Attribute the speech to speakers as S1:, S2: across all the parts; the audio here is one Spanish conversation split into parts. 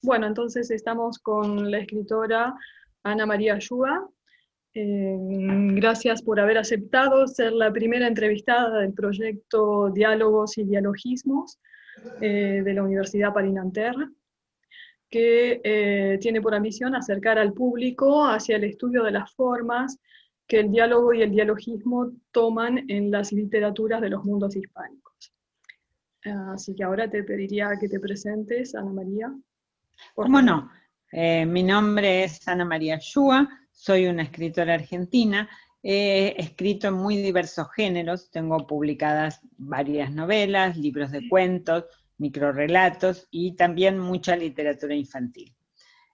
S1: Bueno, entonces estamos con la escritora Ana María Ayuga. Gracias por haber aceptado ser la primera entrevistada del proyecto Diálogos y Dialogismos de la Universidad Parinanter, que tiene por ambición acercar al público hacia el estudio de las formas que el diálogo y el dialogismo toman en las literaturas de los mundos hispánicos. Así que ahora te pediría que te presentes, Ana María, por
S2: ¿Cómo
S1: favor.
S2: no? Mi nombre es Ana María Ayuga, soy una escritora argentina, he escrito en muy diversos géneros, tengo publicadas varias novelas, libros de cuentos, microrrelatos y también mucha literatura infantil.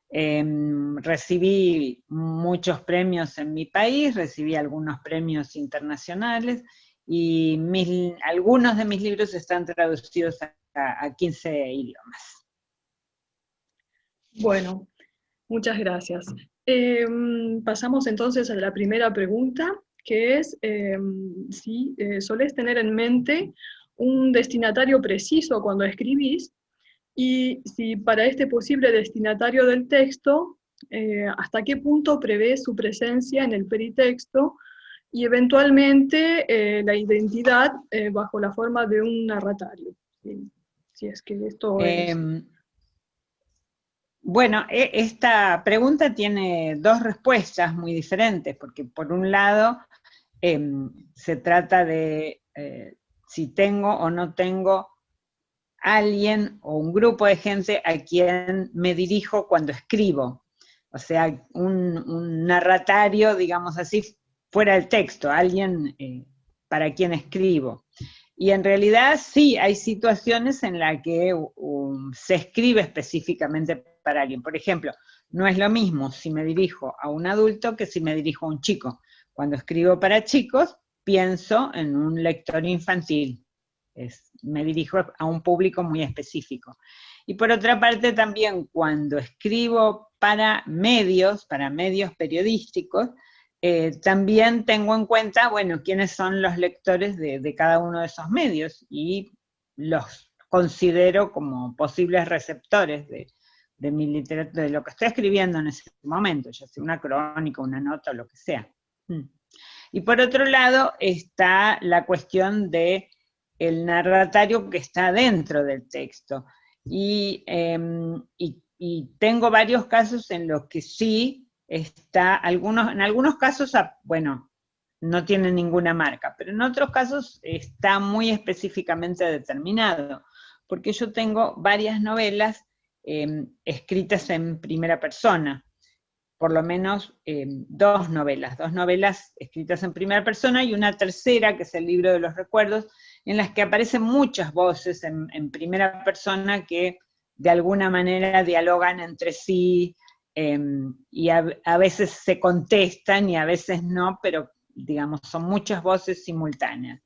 S2: Recibí muchos premios en mi país, recibí algunos premios internacionales y algunos de mis libros están traducidos a 15 idiomas.
S1: Bueno, muchas gracias. Pasamos entonces a la primera pregunta, que es si solés tener en mente un destinatario preciso cuando escribís, y si para este posible destinatario del texto, hasta qué punto prevés su presencia en el peritexto y eventualmente la identidad bajo la forma de un narratario. Si es que esto es...
S2: Bueno, esta pregunta tiene dos respuestas muy diferentes, porque por un lado se trata de si tengo o no tengo alguien o un grupo de gente a quien me dirijo cuando escribo. O sea, un narratario, digamos así, fuera del texto, alguien para quien escribo. Y en realidad sí, hay situaciones en las que se escribe específicamente para alguien. Por ejemplo, no es lo mismo si me dirijo a un adulto que si me dirijo a un chico. Cuando escribo para chicos, pienso en un lector infantil. Me dirijo a un público muy específico. Y por otra parte también cuando escribo para medios periodísticos, también tengo en cuenta, bueno, quiénes son los lectores de cada uno de esos medios y los considero como posibles receptores de mi literatura, de lo que estoy escribiendo en ese momento, ya sea una crónica, una nota o lo que sea. Y por otro lado está la cuestión de el narratario que está dentro del texto. Y tengo varios casos en los que sí está, en algunos casos, bueno, no tiene ninguna marca, pero en otros casos está muy específicamente determinado, porque yo tengo varias novelas escritas en primera persona, por lo menos dos novelas escritas en primera persona y una tercera, que es el libro de los recuerdos, en las que aparecen muchas voces en primera persona que de alguna manera dialogan entre sí y a veces se contestan y a veces no, pero digamos, son muchas voces simultáneas.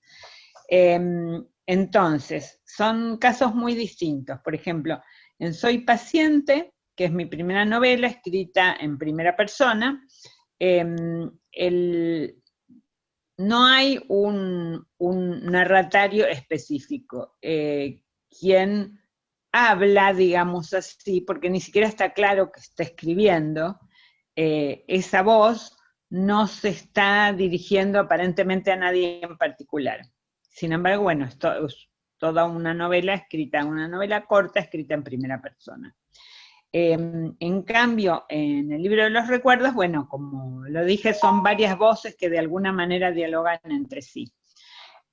S2: Entonces, son casos muy distintos. Por ejemplo, en Soy paciente, que es mi primera novela escrita en primera persona, no hay un narratario específico. Quien habla, digamos así, porque ni siquiera está claro que está escribiendo, esa voz no se está dirigiendo aparentemente a nadie en particular. Sin embargo, bueno, esto es toda una novela una novela corta escrita en primera persona. En cambio, en el libro de los recuerdos, bueno, como lo dije, son varias voces que de alguna manera dialogan entre sí.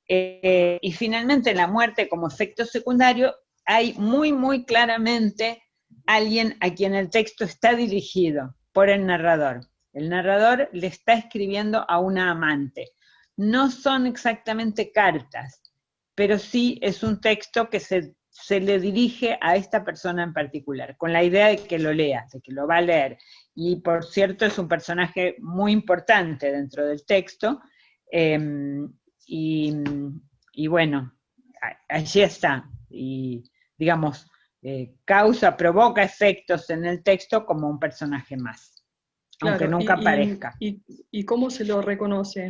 S2: Y finalmente, la muerte como efecto secundario, hay muy claramente alguien a quien el texto está dirigido por el narrador. El narrador le está escribiendo a una amante. No son exactamente cartas, pero sí es un texto que se le dirige a esta persona en particular, con la idea de que lo lea, de que lo va a leer. Y por cierto, es un personaje muy importante dentro del texto, y bueno, allí está. Y digamos, provoca efectos en el texto como un personaje más, aunque
S1: Claro,
S2: nunca aparezca.
S1: y cómo se lo reconoce?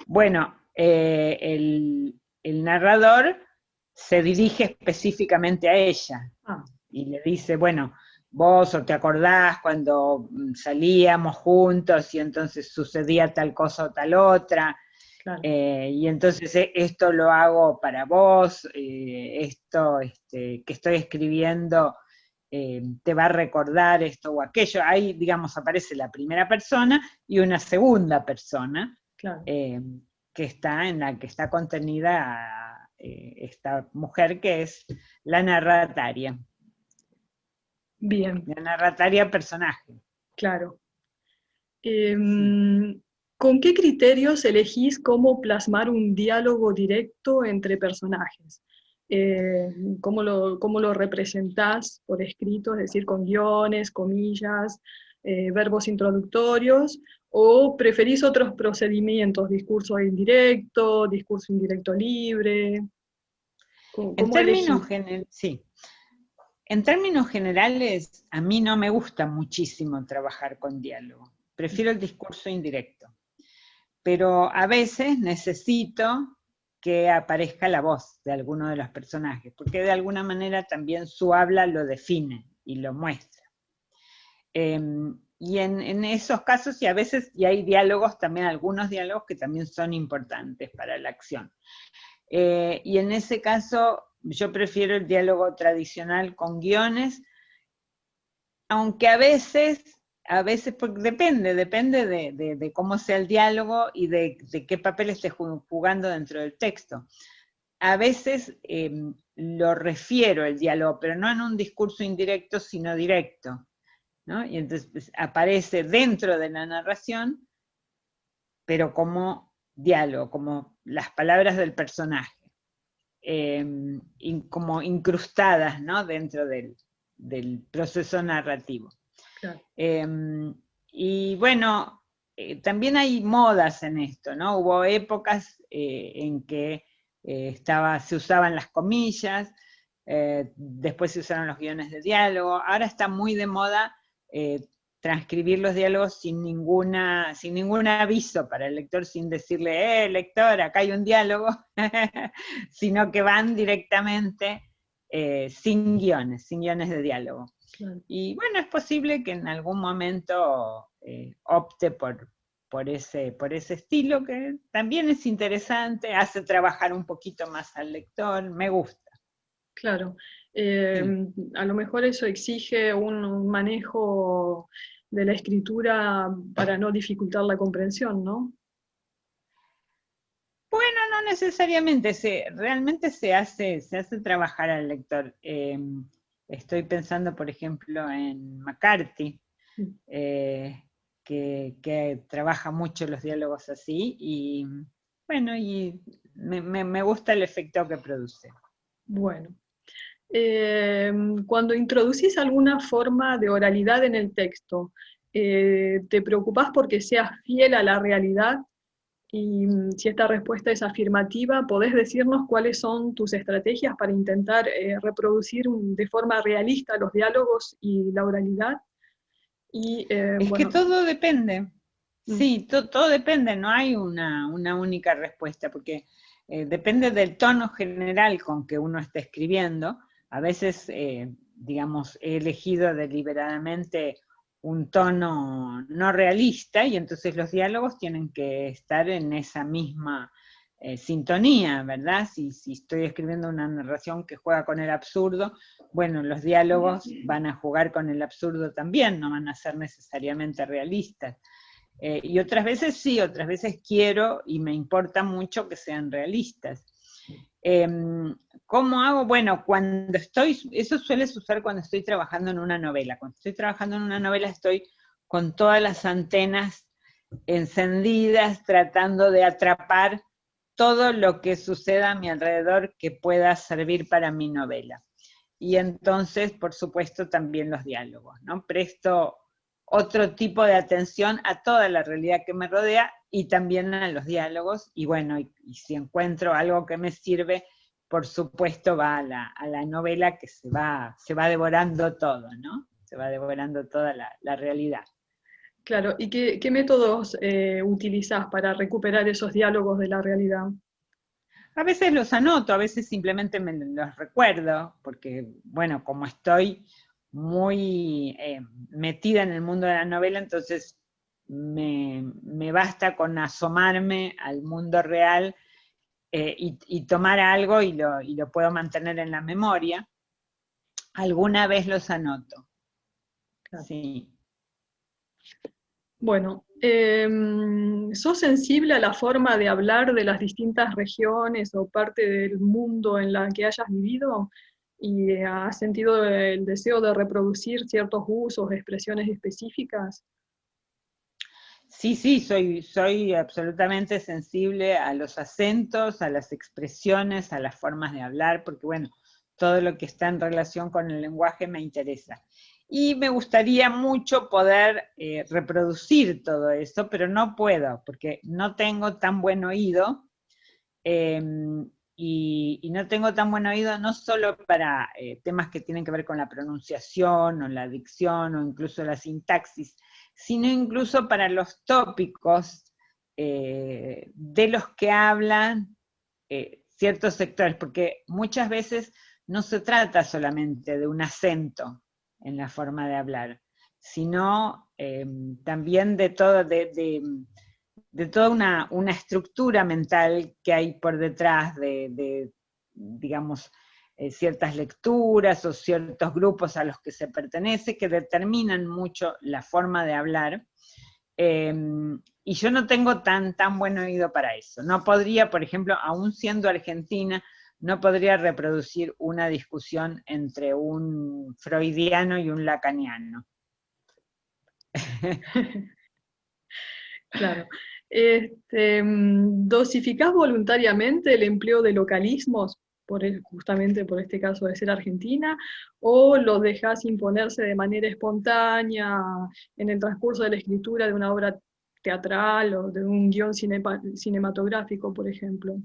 S2: Bueno, el narrador se dirige específicamente a ella.
S1: Ah,
S2: y le dice, bueno, vos o te acordás cuando salíamos juntos y entonces sucedía tal cosa o tal otra,
S1: claro,
S2: y entonces esto lo hago para vos, esto que estoy escribiendo te va a recordar esto o aquello. Ahí, digamos, aparece la primera persona y una segunda persona
S1: claro.
S2: eh, en la que está contenida esta mujer que es la narrataria.
S1: Bien,
S2: La narrataria personaje.
S1: claro.
S2: Sí.
S1: ¿Con qué criterios elegís cómo plasmar un diálogo directo entre personajes? Eh, cómo lo representás por escrito, es decir, con guiones, comillas, verbos introductorios, o preferís otros procedimientos, discurso indirecto libre?
S2: En
S1: Cómo elegís?
S2: sí. En términos generales, a mí no me gusta muchísimo trabajar con diálogo. Prefiero el discurso indirecto. Pero a veces necesito que aparezca la voz de alguno de los personajes, porque de alguna manera también su habla lo define y lo muestra. Y en esos casos, y a veces, y hay diálogos también, algunos diálogos que también son importantes para la acción. Y en ese caso, yo prefiero el diálogo tradicional con guiones, aunque a veces porque depende de cómo sea el diálogo y de qué papel esté jugando dentro del texto. A veces lo refiero el diálogo, pero no en un discurso indirecto, sino directo, ¿no? Y entonces pues, aparece dentro de la narración, pero como diálogo, como las palabras del personaje, como incrustadas, ¿no? Dentro del proceso narrativo.
S1: Claro.
S2: Y bueno, también hay modas en esto, ¿no? Hubo épocas en que se usaban las comillas, después se usaron los guiones de diálogo, ahora está muy de moda transcribir los diálogos sin ningún aviso para el lector, sin decirle, lector, acá hay un diálogo, sino que van directamente sin guiones de diálogo.
S1: Claro.
S2: Y bueno, es posible que en algún momento opte por ese estilo, que también es interesante, hace trabajar un poquito más al lector, me gusta.
S1: Claro.
S2: Sí.
S1: A lo mejor eso exige un manejo de la escritura para no dificultar la comprensión, ¿no?
S2: Bueno, no necesariamente, realmente se hace trabajar al lector. Estoy pensando, por ejemplo, en McCarthy, eh, que trabaja mucho los diálogos así, y bueno, y me gusta el efecto que produce.
S1: Bueno. Cuando introducís alguna forma de oralidad en el texto, ¿te preocupás porque sea fiel a la realidad? Y si esta respuesta es afirmativa, ¿podés decirnos cuáles son tus estrategias para intentar reproducir de forma realista los diálogos y la oralidad? Y
S2: Es que
S1: bueno,
S2: todo depende.
S1: mm,
S2: Sí, todo depende, no hay una única respuesta, porque depende del tono general con que uno está escribiendo. A veces, digamos, he elegido deliberadamente un tono no realista y entonces los diálogos tienen que estar en esa misma sintonía, ¿verdad? Si estoy escribiendo una narración que juega con el absurdo, bueno, los diálogos van a jugar con el absurdo también, no van a ser necesariamente realistas. Y otras veces sí, otras veces quiero y me importa mucho que sean realistas. ¿Cómo hago? Bueno, eso suele suceder cuando estoy trabajando en una novela. Cuando estoy trabajando en una novela estoy con todas las antenas encendidas, tratando de atrapar todo lo que suceda a mi alrededor que pueda servir para mi novela. Y entonces, por supuesto, también los diálogos, ¿no? Presto otro tipo de atención a toda la realidad que me rodea y también a los diálogos. Y bueno, y si encuentro algo que me sirve, por supuesto va a la novela que se va devorando todo, ¿no? Se va devorando toda la realidad.
S1: claro, ¿y qué métodos utilizás para recuperar esos diálogos de la realidad?
S2: A veces los anoto, a veces simplemente me los recuerdo, porque, bueno, como estoy muy metida en el mundo de la novela, entonces me basta con asomarme al mundo real y tomar algo y lo puedo mantener en la memoria. Alguna vez los anoto,
S1: Claro.
S2: sí.
S1: Bueno, ¿sos sensible a la forma de hablar de las distintas regiones o parte del mundo en la que hayas vivido? ¿Y has sentido el deseo de reproducir ciertos usos, expresiones específicas?
S2: Sí, sí, soy absolutamente sensible a los acentos, a las expresiones, a las formas de hablar, porque bueno, todo lo que está en relación con el lenguaje me interesa. Y me gustaría mucho poder reproducir todo eso, pero no puedo, porque no tengo tan buen oído, eh, y no tengo tan buen oído no solo para temas que tienen que ver con la pronunciación o la dicción o incluso la sintaxis, sino incluso para los tópicos de los que hablan ciertos sectores, porque muchas veces no se trata solamente de un acento en la forma de hablar, sino también de todo, de toda una estructura mental que hay por detrás de digamos, ciertas lecturas o ciertos grupos a los que se pertenece que determinan mucho la forma de hablar. Eh, y yo no tengo tan buen oído para eso. No podría, por ejemplo, aún siendo argentina, no podría reproducir una discusión entre un freudiano y un lacaniano.
S1: Claro. ¿Dosificás voluntariamente el empleo de localismos, justamente por este caso de ser argentina, o los dejás imponerse de manera espontánea en el transcurso de la escritura de una obra teatral o de un guión cinematográfico, por ejemplo?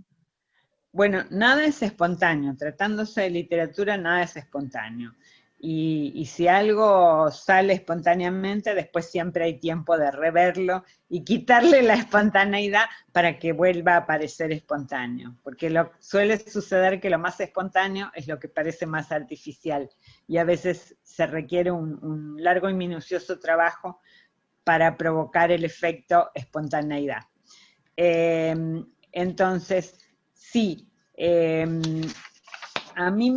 S2: Bueno, nada es espontáneo, tratándose de literatura nada es espontáneo. Y si algo sale espontáneamente, después siempre hay tiempo de reverlo y quitarle la espontaneidad para que vuelva a parecer espontáneo. Porque suele suceder que lo más espontáneo es lo que parece más artificial. Y a veces se requiere un largo y minucioso trabajo para provocar el efecto espontaneidad. Entonces, sí, a mí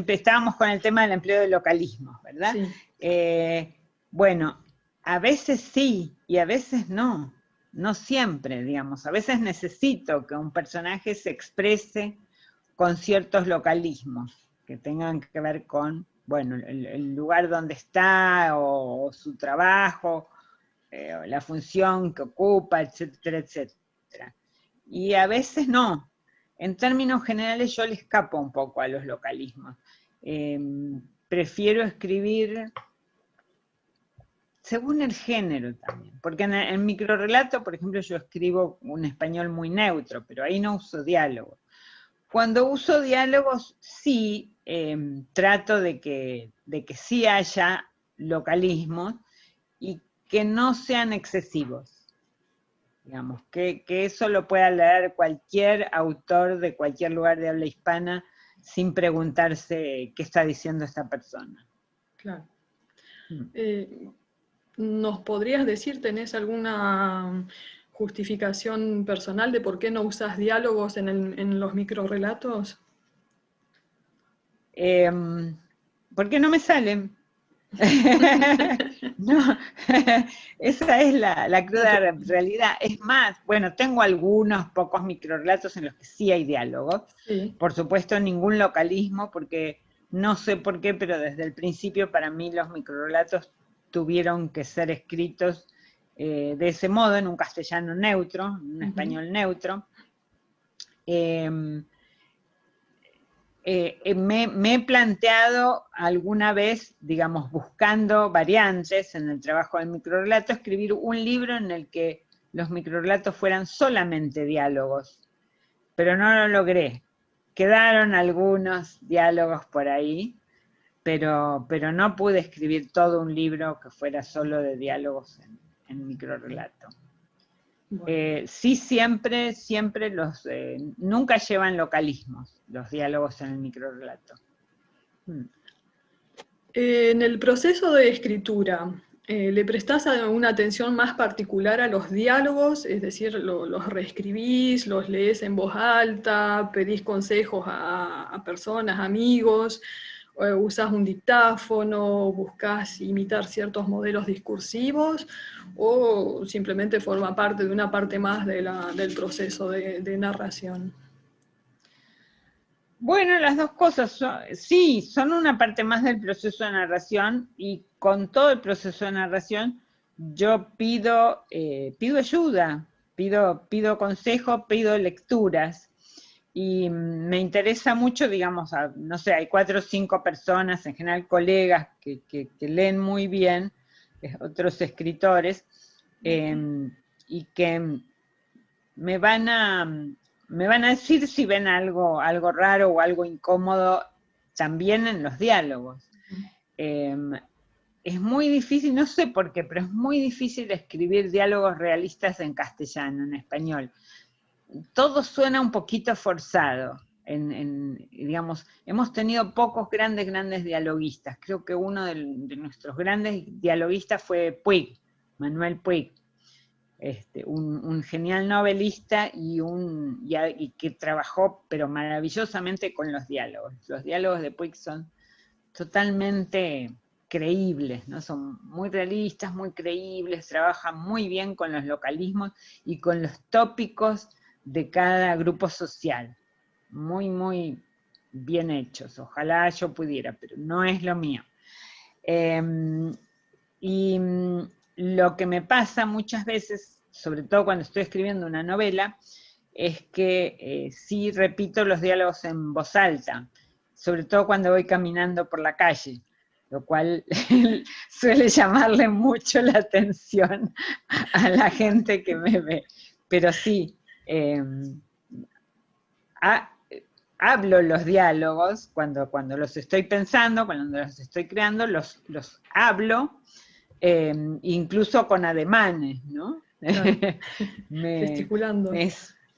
S2: estábamos con el tema del empleo de localismos, ¿verdad?
S1: Sí.
S2: Bueno, a veces sí y a veces no, no siempre, digamos. A veces necesito que un personaje se exprese con ciertos localismos que tengan que ver con, bueno, el lugar donde está o su trabajo, o la función que ocupa, etcétera, etcétera. Y a veces no. En términos generales yo le escapo un poco a los localismos. Prefiero escribir según el género también, porque en microrrelato, por ejemplo, yo escribo un español muy neutro, pero ahí no uso diálogo. Cuando uso diálogos, sí, trato de que sí haya localismos y que no sean excesivos. Digamos, que eso lo pueda leer cualquier autor de cualquier lugar de habla hispana sin preguntarse qué está diciendo esta persona.
S1: Claro. ¿Nos podrías decir, tenés alguna justificación personal de por qué no usas diálogos en los microrrelatos?
S2: ¿Por qué no me salen? No, esa es la cruda realidad. Es más, bueno, tengo algunos pocos microrelatos en los que sí hay diálogos.
S1: Sí.
S2: Por supuesto, ningún localismo, porque no sé por qué, pero desde el principio para mí los microrelatos tuvieron que ser escritos de ese modo, en un castellano neutro, en un español neutro. Me he planteado alguna vez, digamos, buscando variantes en el trabajo del microrrelato, escribir un libro en el que los microrrelatos fueran solamente diálogos, pero no lo logré. Quedaron algunos diálogos por ahí, pero no pude escribir todo un libro que fuera solo de diálogos en microrrelato.
S1: Bueno.
S2: Sí, siempre nunca llevan localismos los diálogos en el microrrelato.
S1: En el proceso de escritura, ¿le prestás una atención más particular a los diálogos? Es decir, ¿los reescribís, los lees en voz alta, pedís consejos a personas, amigos, usás un dictáfono, buscás imitar ciertos modelos discursivos, o simplemente forma parte de una parte más del proceso de narración?
S2: Bueno, las dos cosas, sí, son una parte más del proceso de narración, y con todo el proceso de narración yo pido ayuda, pido consejo, pido lecturas, y me interesa mucho, digamos, no sé, hay 4 o 5 personas, en general colegas, que leen muy bien, otros escritores, y que me van a decir si ven algo raro o algo incómodo también en los diálogos. Es muy difícil, no sé por qué, pero es muy difícil escribir diálogos realistas en castellano, en español. Todo suena un poquito forzado. Digamos, hemos tenido pocos grandes dialoguistas. Creo que uno de nuestros grandes dialoguistas fue Puig, Manuel Puig. Un genial novelista y que trabajó pero maravillosamente con los diálogos. Los diálogos de Puig son totalmente creíbles, ¿no? Son muy realistas, muy creíbles, trabajan muy bien con los localismos y con los tópicos de cada grupo social. Muy bien hechos. Ojalá yo pudiera, pero no es lo mío. Y lo que me pasa muchas veces, sobre todo cuando estoy escribiendo una novela, es que sí repito los diálogos en voz alta, sobre todo cuando voy caminando por la calle, lo cual suele llamarle mucho la atención a la gente que me ve. Pero sí, hablo los diálogos cuando los estoy pensando, cuando los estoy creando, los hablo, incluso con ademanes, ¿no?
S1: Claro. Gesticulando.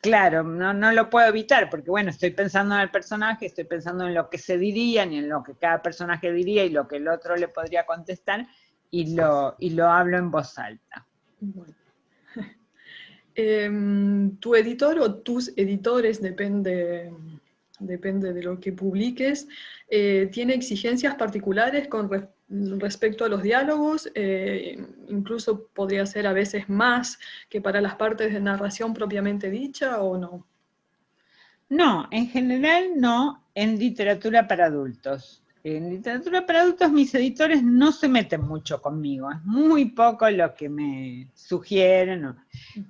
S2: Claro, no lo puedo evitar, porque bueno, estoy pensando en el personaje, estoy pensando en lo que se diría, ni en lo que cada personaje diría y lo que el otro le podría contestar, y lo hablo en voz alta.
S1: Bueno. Tu editor o tus editores, depende de lo que publiques, ¿tiene exigencias particulares con respecto a los diálogos? Incluso podría ser a veces más que para las partes de narración propiamente dicha, ¿o no?
S2: No, en general no, en literatura para adultos. En literatura para adultos mis editores no se meten mucho conmigo, es muy poco lo que me sugieren.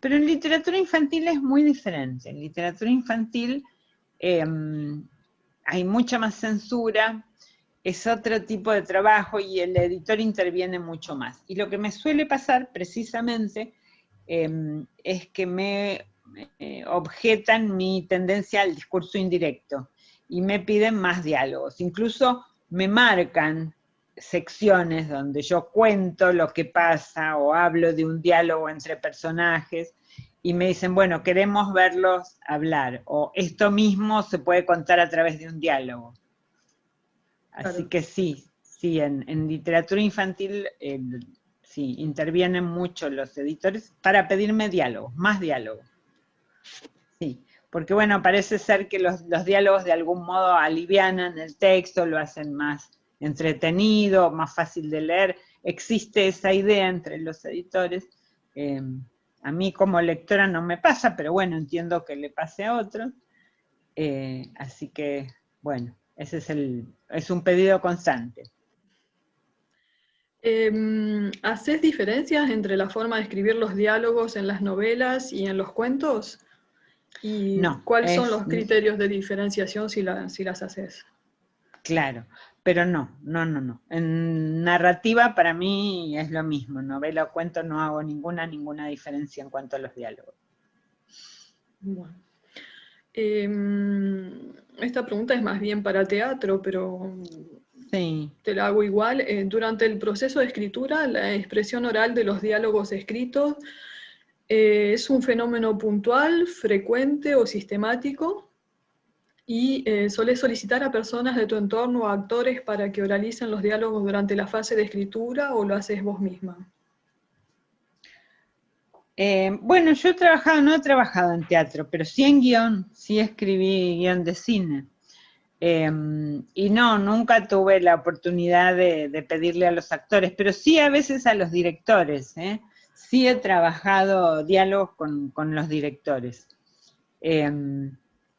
S2: Pero en literatura infantil es muy diferente. En literatura infantil hay mucha más censura, es otro tipo de trabajo y el editor interviene mucho más. Y lo que me suele pasar precisamente es que me objetan mi tendencia al discurso indirecto y me piden más diálogos. Incluso me marcan secciones donde yo cuento lo que pasa o hablo de un diálogo entre personajes y me dicen, bueno, queremos verlos hablar, o esto mismo se puede contar a través de un diálogo. Así
S1: Claro.
S2: que sí, en literatura infantil sí, intervienen mucho los editores para pedirme diálogos, más diálogos. Sí, porque bueno, parece ser que los diálogos de algún modo alivianan el texto, lo hacen más entretenido, más fácil de leer. Existe esa idea entre los editores. A mí como lectora no me pasa, pero bueno, entiendo que le pase a otros. Así que, bueno, ese es un pedido constante.
S1: ¿Haces diferencias entre la forma de escribir los diálogos en las novelas y en los cuentos? ¿Y
S2: No,
S1: cuáles son los criterios de diferenciación si las haces?
S2: claro, pero no. En narrativa para mí es lo mismo, novela o cuento no hago ninguna diferencia en cuanto a los diálogos.
S1: Bueno. Esta pregunta es más bien para teatro, pero
S2: Sí.
S1: Te la hago igual. Durante el proceso de escritura, la expresión oral de los diálogos escritos es un fenómeno puntual, frecuente o sistemático, y solés solicitar a personas de tu entorno o a actores para que oralicen los diálogos durante la fase de escritura, ¿o lo haces vos misma?
S2: Bueno, yo no he trabajado en teatro, pero sí en guión, sí escribí guión de cine. Y no, nunca tuve la oportunidad de pedirle a los actores, pero sí a veces a los directores, ¿eh? Sí he trabajado diálogos con los directores.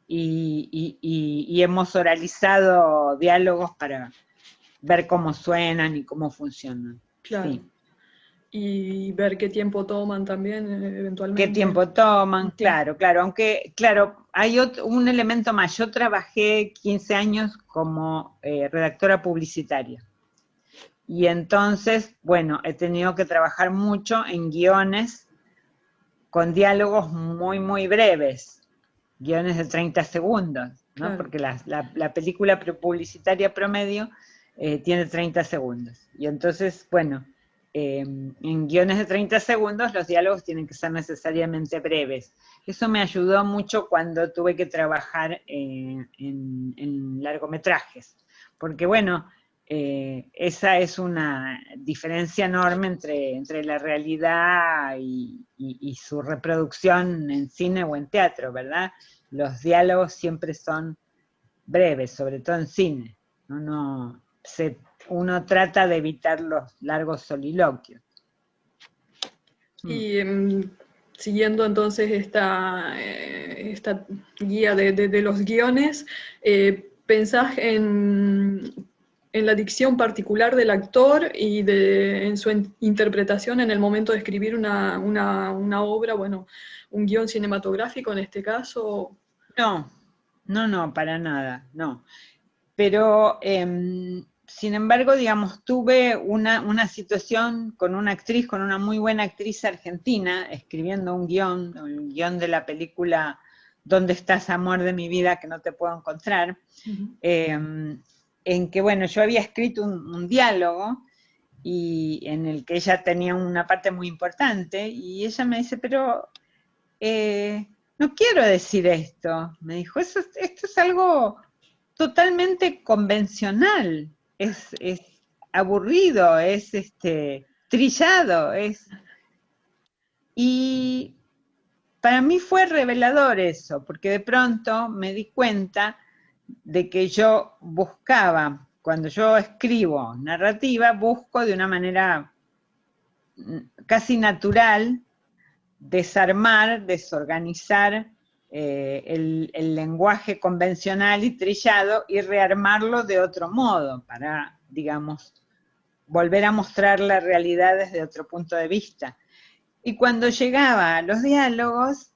S2: Y hemos oralizado diálogos para ver cómo suenan y cómo funcionan.
S1: Claro.
S2: Sí.
S1: Y ver qué tiempo toman también,
S2: ¿Qué
S1: eventualmente.
S2: tiempo toman?
S1: Ujú.
S2: Claro, claro, aunque, claro, hay un elemento más. Yo trabajé 15 años como redactora publicitaria. Y entonces, bueno, he tenido que trabajar mucho en guiones con diálogos muy, muy breves, guiones de 30 segundos, ¿no?
S1: Claro.
S2: Porque la película publicitaria promedio tiene 30 segundos. Y entonces, bueno, en guiones de 30 segundos los diálogos tienen que ser necesariamente breves. Eso me ayudó mucho cuando tuve que trabajar en largometrajes, porque bueno, esa es una diferencia enorme entre la realidad y su reproducción en cine o en teatro, ¿verdad? Los diálogos siempre son breves, sobre todo en cine. Uno trata de evitar los largos soliloquios.
S1: Y siguiendo entonces esta guía de los guiones, ¿pensás en la dicción particular del actor y en su interpretación en el momento de escribir una obra, bueno, un guión cinematográfico en este caso?
S2: No, no, para nada, no. Pero, sin embargo, digamos, tuve una situación con una actriz, con una muy buena actriz argentina, escribiendo un guión, el guión de la película ¿Dónde estás, amor de mi vida, que no te puedo encontrar?
S1: Ujú.
S2: En que, bueno, yo había escrito un diálogo y en el que ella tenía una parte muy importante y ella me dice, pero no quiero decir esto. Me dijo, esto es algo totalmente convencional, es aburrido, es trillado, Y para mí fue revelador eso, porque de pronto me di cuenta de que yo buscaba, cuando yo escribo narrativa, busco de una manera casi natural desarmar, desorganizar el lenguaje convencional y trillado y rearmarlo de otro modo para, digamos, volver a mostrar la realidad desde otro punto de vista. Y cuando llegaba a los diálogos,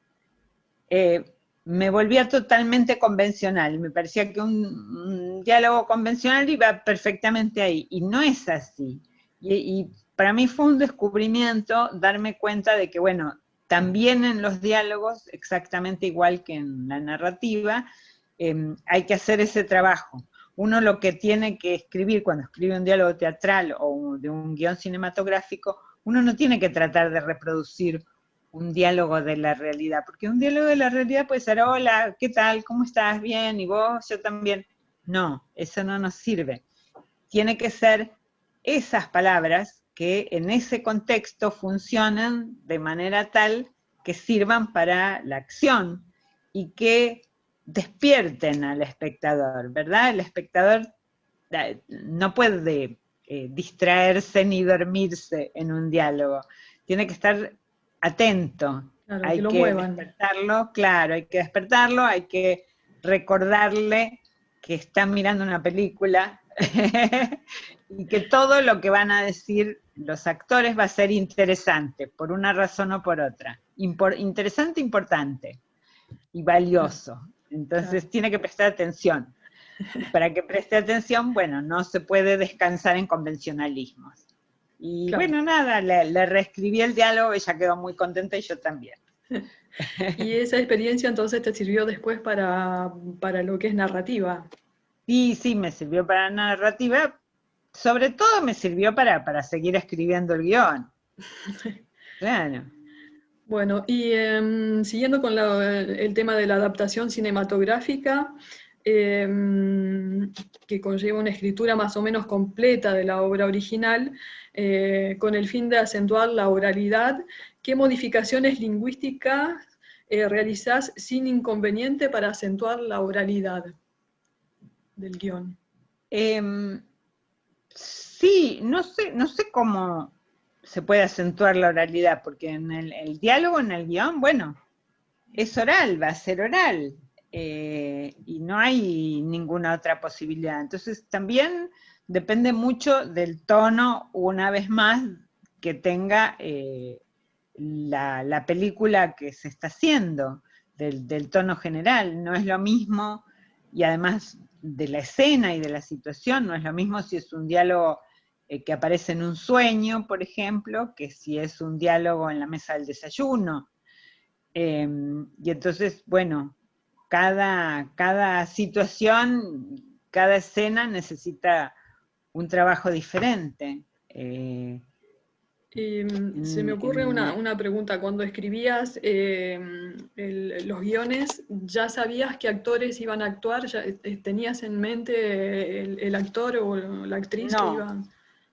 S2: me volvía totalmente convencional. Me parecía que un diálogo convencional iba perfectamente ahí, y no es así. Y para mí fue un descubrimiento darme cuenta de que, bueno, también en los diálogos, exactamente igual que en la narrativa, hay que hacer ese trabajo. Uno lo que tiene que escribir cuando escribe un diálogo teatral o de un guión cinematográfico, uno no tiene que tratar de reproducir un diálogo de la realidad, porque un diálogo de la realidad puede ser, hola, ¿qué tal? ¿Cómo estás? Bien, ¿y vos? Yo también. No, eso no nos sirve. Tiene que ser esas palabras que en ese contexto funcionan de manera tal que sirvan para la acción y que despierten al espectador, ¿verdad? El espectador no puede distraerse ni dormirse en un diálogo, tiene que estar atento,
S1: Claro, que
S2: hay
S1: lo
S2: que
S1: muevan.
S2: despertarlo, claro, hay que despertarlo, hay que recordarle que está mirando una película y que todo lo que van a decir los actores va a ser interesante, por una razón o por otra. Interesante, importante y
S1: Claro,
S2: valioso.
S1: claro,
S2: Entonces tiene que prestar atención. Y para que preste atención, bueno, no se puede descansar en convencionalismos. Y
S1: claro.
S2: bueno, nada, le reescribí el diálogo, ella quedó muy contenta y yo también.
S1: Y esa experiencia entonces te sirvió después para lo que es narrativa.
S2: Sí, sí, me sirvió para la narrativa, sobre todo me sirvió para seguir escribiendo el guión. Claro.
S1: Bueno, y siguiendo con el tema de la adaptación cinematográfica, que conlleva una escritura más o menos completa de la obra original, con el fin de acentuar la oralidad, ¿qué modificaciones lingüísticas realizás sin inconveniente para acentuar la oralidad del guión?
S2: Sí, no sé cómo se puede acentuar la oralidad, porque en el diálogo, en el guión, bueno, es oral, va a ser oral, y no hay ninguna otra posibilidad. Entonces también depende mucho del tono, una vez más, que tenga la película que se está haciendo, del tono general. No es lo mismo, y además de la escena y de la situación, no es lo mismo si es un diálogo que aparece en un sueño, por ejemplo, que si es un diálogo en la mesa del desayuno. Y entonces, bueno, cada situación, cada escena necesita un trabajo diferente.
S1: Se me ocurre una pregunta. Cuando escribías los guiones, ¿ya sabías qué actores iban a actuar? ¿Ya tenías en mente el actor o la actriz que
S2: no,
S1: iban?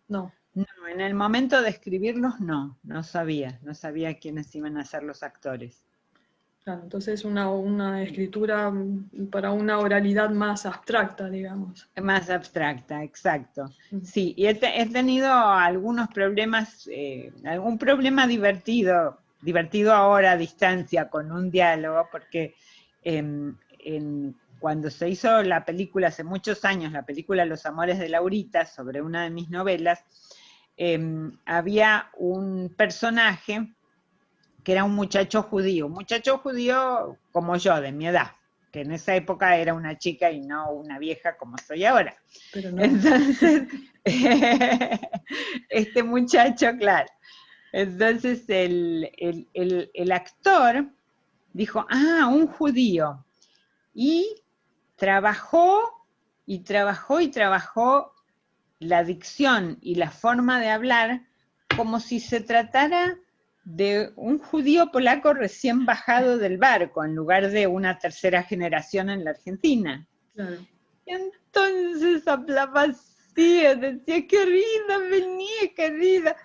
S1: No.
S2: no, en el momento de escribirlos no sabía quiénes iban a ser los actores.
S1: Claro, entonces una escritura para una oralidad más abstracta, digamos.
S2: Más abstracta, exacto.
S1: Mm.
S2: Sí, y he tenido algunos problemas, algún problema divertido ahora a distancia con un diálogo, porque cuando se hizo la película hace muchos años, la película Los Amores de Laurita, sobre una de mis novelas, había un personaje que era un muchacho judío como yo, de mi edad, que en esa época era una chica y no una vieja como soy ahora.
S1: Pero no.
S2: Entonces, este muchacho, claro, entonces el actor dijo, un judío, y trabajó y trabajó y trabajó la dicción y la forma de hablar como si se tratara de un judío polaco recién bajado del barco, en lugar de una tercera generación en la Argentina.
S1: Claro.
S2: Y entonces hablaba así, decía, querida, vení, querida.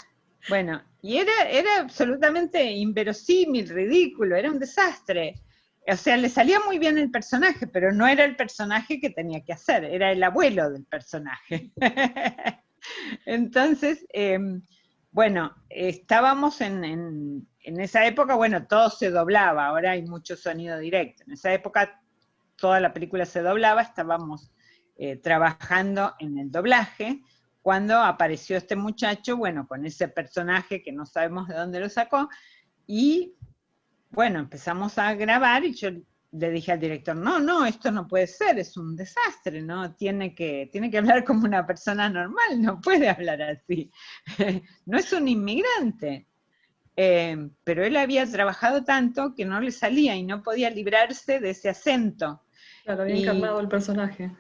S2: Bueno, y era absolutamente inverosímil, ridículo, era un desastre. O sea, le salía muy bien el personaje, pero no era el personaje que tenía que hacer, era el abuelo del personaje. Entonces, bueno, estábamos en esa época, bueno, todo se doblaba, ahora hay mucho sonido directo. En esa época toda la película se doblaba, estábamos trabajando en el doblaje, cuando apareció este muchacho, bueno, con ese personaje que no sabemos de dónde lo sacó, y bueno, empezamos a grabar y yo le dije al director, no, esto no puede ser, es un desastre, ¿no? Tiene que hablar como una persona normal, no puede hablar así. No es un inmigrante. Pero él había trabajado tanto que no le salía y no podía librarse de ese acento.
S1: Claro, había encarnado
S2: Y
S1: el personaje.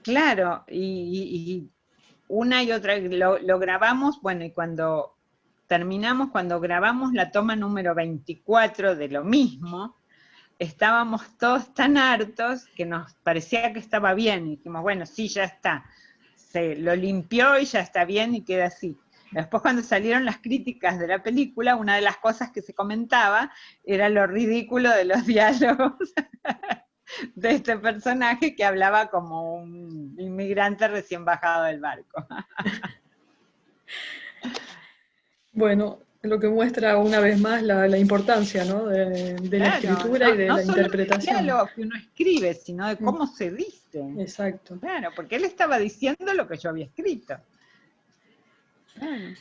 S2: claro, y una y otra lo grabamos, bueno, y cuando terminamos, cuando grabamos la toma número 24 de lo mismo, estábamos todos tan hartos que nos parecía que estaba bien, y dijimos, bueno, sí, ya está, se lo limpió y ya está bien y queda así. Después cuando salieron las críticas de la película, una de las cosas que se comentaba era lo ridículo de los diálogos de este personaje que hablaba como un inmigrante recién bajado del barco.
S1: Bueno, lo que muestra una vez más la importancia, ¿no? de la
S2: Claro,
S1: escritura y de
S2: no
S1: la
S2: solo del
S1: interpretación.
S2: diálogo que uno escribe, sino de
S1: Mm,
S2: cómo se dice.
S1: exacto.
S2: Claro, porque él estaba diciendo lo que yo había escrito. Claro.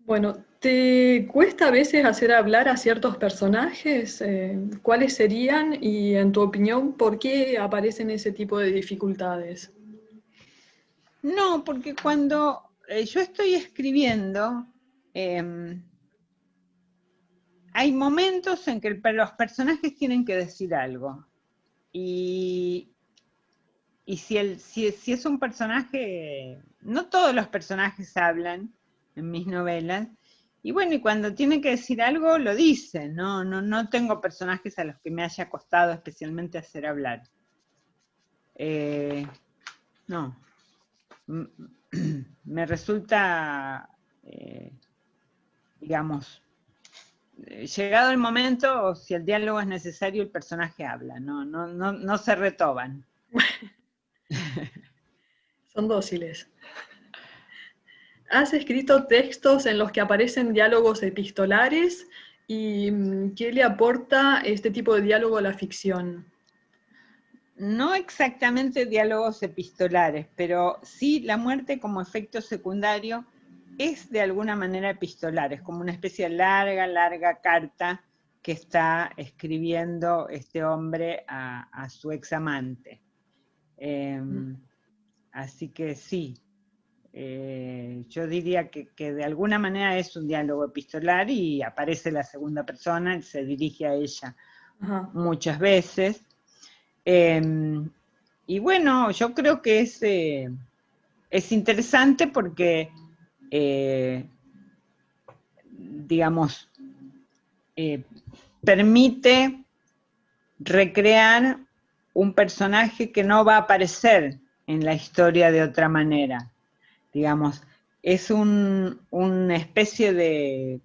S1: Bueno, ¿te cuesta a veces hacer hablar a ciertos personajes? ¿Cuáles serían y, en tu opinión, por qué aparecen ese tipo de dificultades?
S2: No, porque cuando yo estoy escribiendo, eh, hay momentos en que los personajes tienen que decir algo. Y, si es un personaje, no todos los personajes hablan en mis novelas, y bueno, y cuando tiene que decir algo, lo dice, no tengo personajes a los que me haya costado especialmente hacer hablar. No, me resulta, digamos, llegado el momento, si el diálogo es necesario, el personaje habla, no se retoban.
S1: Son dóciles. ¿Has escrito textos en los que aparecen diálogos epistolares? ¿Y qué le aporta este tipo de diálogo a la ficción?
S2: No exactamente diálogos epistolares, pero sí la muerte como efecto secundario es de alguna manera epistolar, es como una especie de larga carta que está escribiendo este hombre a su examante. Así que sí, yo diría que de alguna manera es un diálogo epistolar y aparece la segunda persona, y se dirige a ella muchas veces. Y bueno, yo creo que es interesante porque, digamos, permite recrear un personaje que no va a aparecer en la historia de otra manera. Digamos, es una especie de...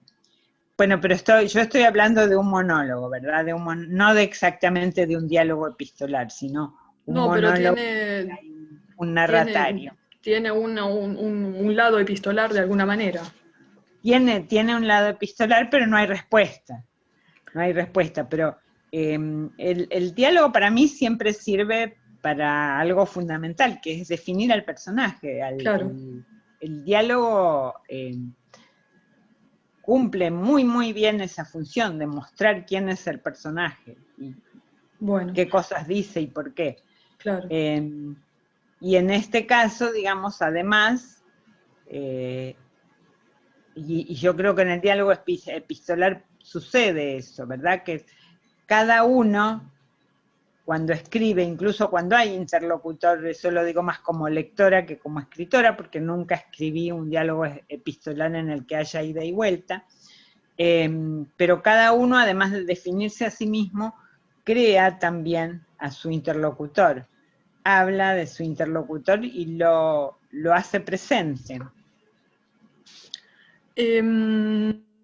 S2: Bueno, pero yo estoy hablando de un monólogo, ¿verdad? No exactamente de un diálogo epistolar, sino un
S1: No, pero
S2: monólogo, un narratario.
S1: Tiene un lado epistolar de alguna manera.
S2: Tiene un lado epistolar, pero no hay respuesta. No hay respuesta, pero el diálogo para mí siempre sirve para algo fundamental, que es definir al personaje.
S1: Claro.
S2: El diálogo cumple muy bien esa función de mostrar quién es el personaje y qué cosas dice y por qué.
S1: Claro.
S2: Y en este caso, digamos, además, y yo creo que en el diálogo epistolar sucede eso, ¿verdad? Que cada uno, cuando escribe, incluso cuando hay interlocutor, eso lo digo más como lectora que como escritora, porque nunca escribí un diálogo epistolar en el que haya ida y vuelta, pero cada uno, además de definirse a sí mismo, crea también a su interlocutor, habla de su interlocutor y lo hace presente.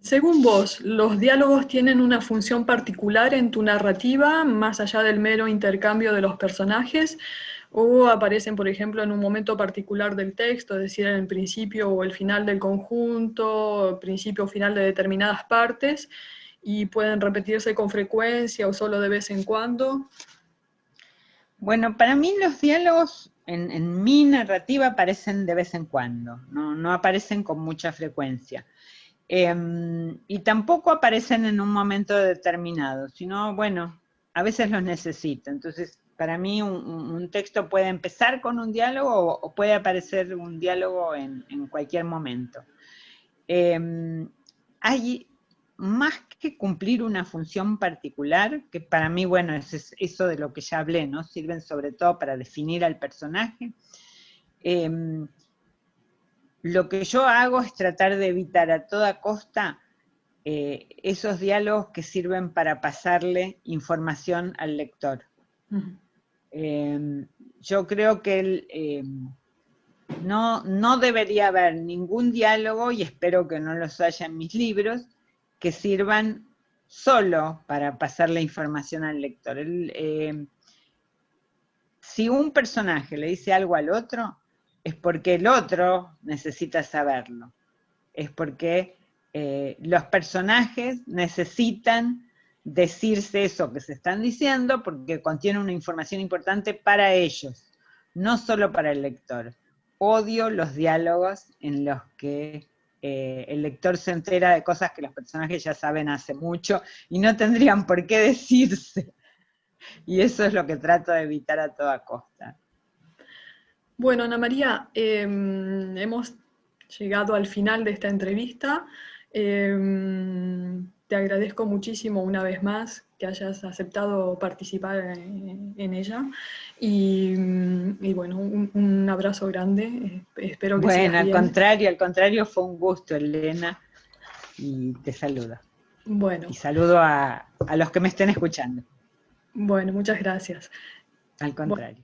S1: Según vos, ¿los diálogos tienen una función particular en tu narrativa, más allá del mero intercambio de los personajes? ¿O aparecen, por ejemplo, en un momento particular del texto, es decir, en el principio o el final del conjunto, principio o final de determinadas partes, y pueden repetirse con frecuencia o solo de vez en cuando?
S2: Bueno, para mí los diálogos en mi narrativa aparecen de vez en cuando, no aparecen con mucha frecuencia. Y tampoco aparecen en un momento determinado, sino, bueno, a veces los necesito. Entonces, para mí un texto puede empezar con un diálogo o puede aparecer un diálogo en cualquier momento. Hay más que cumplir una función particular, que para mí, bueno, es eso de lo que ya hablé, ¿no? Sirven sobre todo para definir al personaje. Lo que yo hago es tratar de evitar a toda costa esos diálogos que sirven para pasarle información al lector. Yo creo que no debería haber ningún diálogo, y espero que no los haya en mis libros, que sirvan solo para pasar la información al lector. Si un personaje le dice algo al otro, es porque el otro necesita saberlo. Es porque los personajes necesitan decirse eso que se están diciendo porque contiene una información importante para ellos, no solo para el lector. Odio los diálogos en los que el lector se entera de cosas que los personajes ya saben hace mucho y no tendrían por qué decirse. Y eso es lo que trato de evitar a toda costa.
S1: Bueno, Ana María, hemos llegado al final de esta entrevista. te agradezco muchísimo una vez más que hayas aceptado participar en ella. Y bueno, un abrazo grande. Espero que sigas
S2: Bueno,
S1: bien.
S2: al contrario, fue un gusto, Elena, y te saludo.
S1: Bueno,
S2: Y saludo a los que me estén escuchando.
S1: bueno, muchas gracias.
S2: Al
S1: Bueno.
S2: contrario.